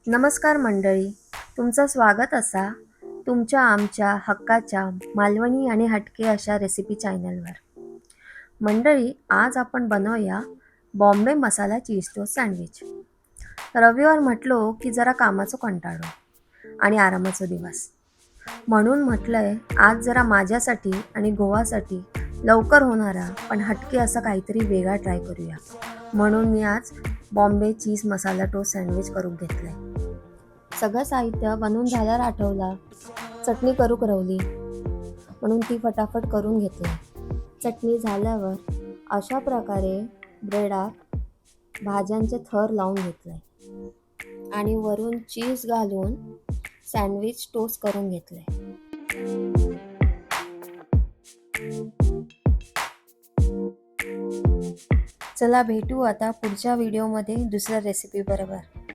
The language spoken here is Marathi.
नमस्कार मंडळी, तुमचं स्वागत असा तुमच्या आमच्या हक्काच्या मालवणी आणि हटके अशा रेसिपी चॅनलवर. मंडळी, आज आपण बनवूया बॉम्बे मसाला चीज टोस्ट सँडविच. रविवार म्हटलो की जरा कामाचं कंटाळो आणि आरामाचा दिवस, म्हणून म्हटलंय आज जरा माझ्यासाठी आणि गोवासाठी लवकर होणारा पण हटके असा काहीतरी वेगळा ट्राय करूया. म्हणून मी आज बॉम्बे चीज मसाला टोस्ट सँडविच करून घेतलंय. सगळं साहित्य बनवून झाल्यावर आठवला चटणी करू करवली, म्हणून ती फटाफट करून घेतली. चटणी झाल्यावर अशा प्रकारे ब्रेडात भाज्यांचे थर लावून घेतले आणि वरून चीज घालून सँडविच टोस्ट करून घेतले. चला भेटू आता पुढच्या व्हिडिओमध्ये दुसऱ्या रेसिपी बरोबर.